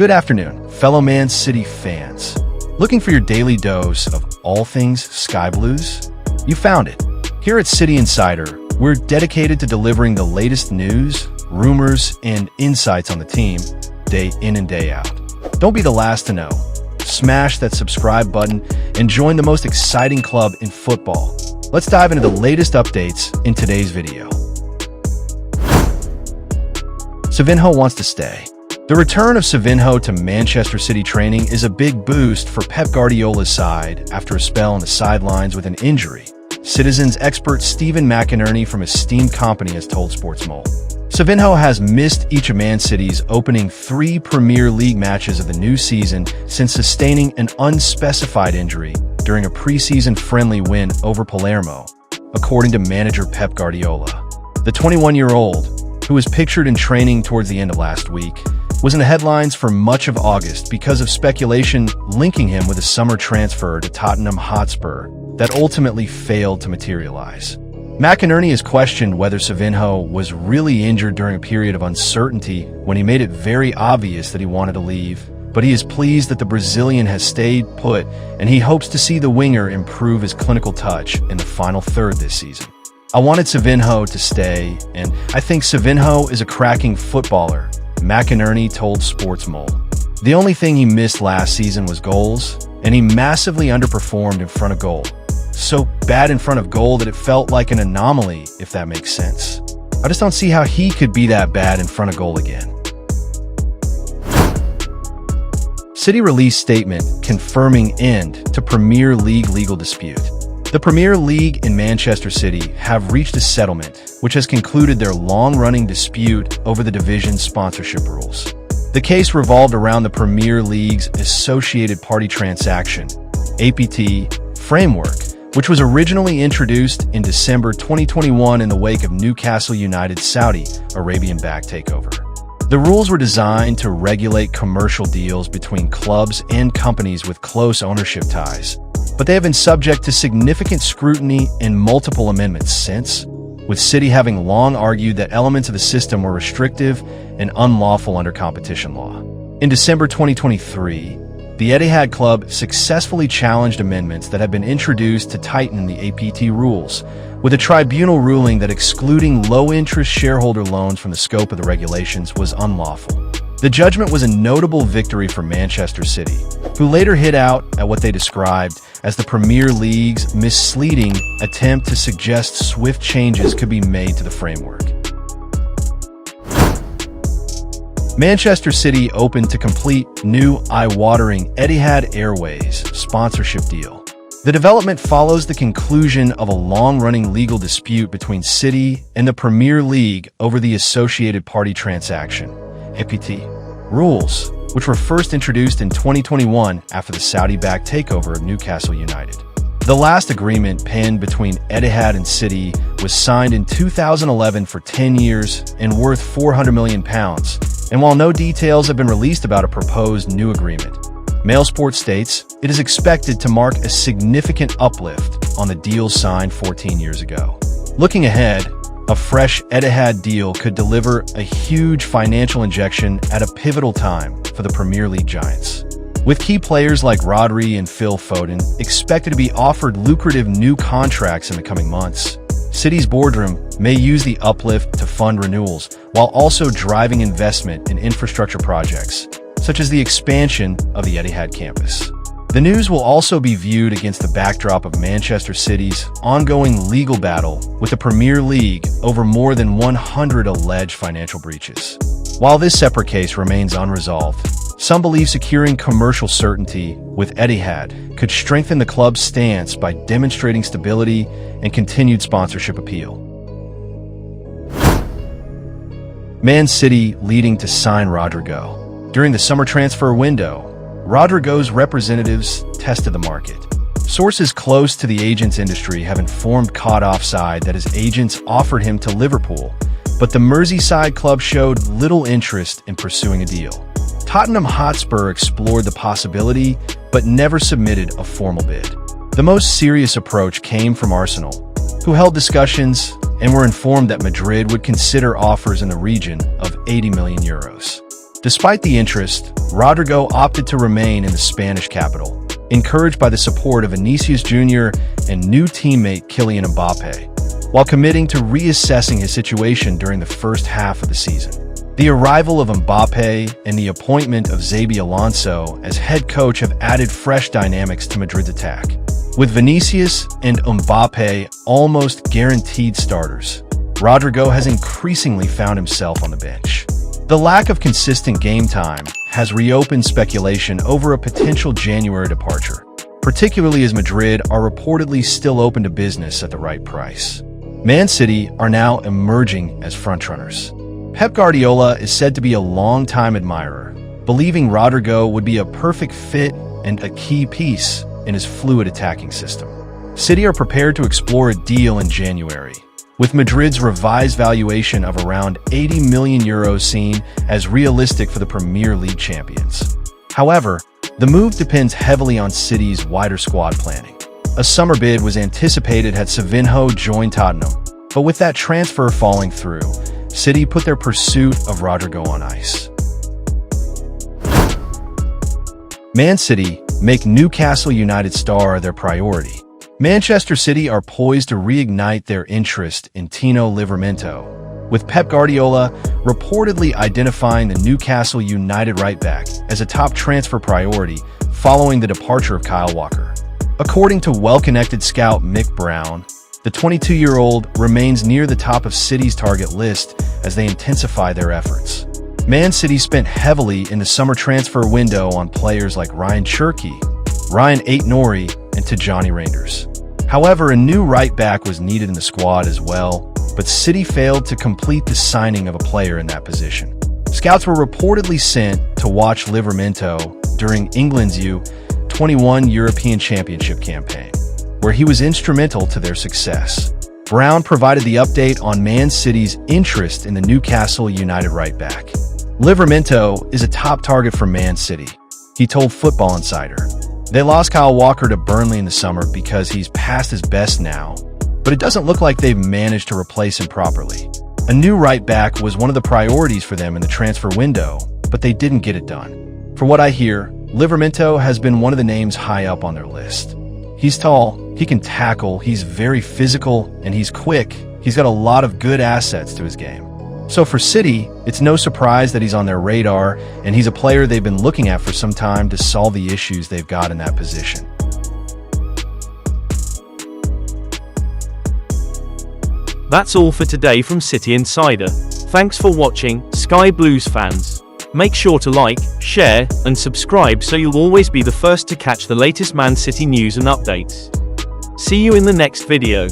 Good afternoon, fellow Man City fans. Looking for your daily dose of all things Sky Blues? You found it. Here at City Insider, we're dedicated to delivering the latest news, rumors, and insights on the team, day in and day out. Don't be the last to know. Smash that subscribe button and join the most exciting club in football. Let's dive into the latest updates in today's video. Savinho wants to stay. The return of Savinho to Manchester City training is a big boost for Pep Guardiola's side after a spell on the sidelines with an injury. Citizens expert Stephen McInerney from esteemed company has told Sportsmole. Savinho has missed each of Man City's opening 3 Premier League matches of the new season since sustaining an unspecified injury during a preseason friendly win over Palermo, according to manager Pep Guardiola. The 21-year-old, who was pictured in training towards the end of last week, was in the headlines for much of August because of speculation linking him with a summer transfer to Tottenham Hotspur that ultimately failed to materialize. McInerney has questioned whether Savinho was really injured during a period of uncertainty when he made it very obvious that he wanted to leave, but he is pleased that the Brazilian has stayed put, and he hopes to see the winger improve his clinical touch in the final third this season. I wanted Savinho to stay, and I think Savinho is a cracking footballer, McInerney told Sportsmole. The only thing he missed last season was goals, and he massively underperformed in front of goal. So bad in front of goal that it felt like an anomaly, if that makes sense. I just don't see how he could be that bad in front of goal again. City released statement confirming end to Premier League legal dispute. The Premier League and Manchester City have reached a settlement, which has concluded their long-running dispute over the division's sponsorship rules. The case revolved around the Premier League's associated party transaction, APT, framework, which was originally introduced in December 2021 in the wake of Newcastle United's Saudi Arabian-backed takeover. The rules were designed to regulate commercial deals between clubs and companies with close ownership ties, but they have been subject to significant scrutiny and multiple amendments since, with City having long argued that elements of the system were restrictive and unlawful under competition law. In December 2023, the Etihad club successfully challenged amendments that had been introduced to tighten the APT rules, with a tribunal ruling that excluding low-interest shareholder loans from the scope of the regulations was unlawful. The judgment was a notable victory for Manchester City, who later hit out at what they described as the Premier League's misleading attempt to suggest swift changes could be made to the framework. Manchester City opened to complete new eye-watering Etihad Airways sponsorship deal. The development follows the conclusion of a long-running legal dispute between City and the Premier League over the associated party transaction, APT, rules, which were first introduced in 2021 after the Saudi-backed takeover of Newcastle United. The last agreement penned between Etihad and City was signed in 2011 for 10 years and worth £400 million, and while no details have been released about a proposed new agreement, Mailsport states it is expected to mark a significant uplift on the deal signed 14 years ago. Looking ahead, a fresh Etihad deal could deliver a huge financial injection at a pivotal time for the Premier League giants. With key players like Rodri and Phil Foden expected to be offered lucrative new contracts in the coming months, City's boardroom may use the uplift to fund renewals while also driving investment in infrastructure projects, such as the expansion of the Etihad campus. The news will also be viewed against the backdrop of Manchester City's ongoing legal battle with the Premier League over more than 100 alleged financial breaches. While this separate case remains unresolved, some believe securing commercial certainty with Etihad could strengthen the club's stance by demonstrating stability and continued sponsorship appeal. Man City leading to sign Rodrigo. During the summer transfer window, Rodrigo's representatives tested the market. Sources close to the agents industry have informed Caught Offside that his agents offered him to Liverpool, but the Merseyside club showed little interest in pursuing a deal. Tottenham Hotspur explored the possibility, but never submitted a formal bid. The most serious approach came from Arsenal, who held discussions and were informed that Madrid would consider offers in the region of €80 million. Despite the interest, Rodrigo opted to remain in the Spanish capital, encouraged by the support of Vinicius Jr. and new teammate Kylian Mbappe, while committing to reassessing his situation during the first half of the season. The arrival of Mbappe and the appointment of Xabi Alonso as head coach have added fresh dynamics to Madrid's attack. With Vinicius and Mbappe almost guaranteed starters, Rodrigo has increasingly found himself on the bench. The lack of consistent game time has reopened speculation over a potential January departure, particularly as Madrid are reportedly still open to business at the right price. Man City are now emerging as frontrunners. Pep Guardiola is said to be a long-time admirer, believing Rodrigo would be a perfect fit and a key piece in his fluid attacking system. City are prepared to explore a deal in January, with Madrid's revised valuation of around €80 million seen as realistic for the Premier League champions. However, the move depends heavily on City's wider squad planning. A summer bid was anticipated had Savinho joined Tottenham, but with that transfer falling through, City put their pursuit of Rodrigo on ice. Man City make Newcastle United star their priority. Manchester City are poised to reignite their interest in Tino Livramento, with Pep Guardiola reportedly identifying the Newcastle United right-back as a top transfer priority following the departure of Kyle Walker. According to well-connected scout Mick Brown, the 22-year-old remains near the top of City's target list as they intensify their efforts. Man City spent heavily in the summer transfer window on players like Cherki, Ryan Nouri, and Reijnders. However, a new right-back was needed in the squad as well, but City failed to complete the signing of a player in that position. Scouts were reportedly sent to watch Livramento during England's U21 European Championship campaign, where he was instrumental to their success. Brown provided the update on Man City's interest in the Newcastle United right-back. Livramento is a top target for Man City, he told Football Insider. They lost Kyle Walker to Burnley in the summer because he's past his best now, but it doesn't look like they've managed to replace him properly. A new right-back was one of the priorities for them in the transfer window, but they didn't get it done. From what I hear, Livramento has been one of the names high up on their list. He's tall, he can tackle, he's very physical, and he's quick. He's got a lot of good assets to his game. So for City, it's no surprise that he's on their radar, and he's a player they've been looking at for some time to solve the issues they've got in that position. That's all for today from City Insider. Thanks for watching, Sky Blues fans. Make sure to like, share, and subscribe so you'll always be the first to catch the latest Man City news and updates. See you in the next video.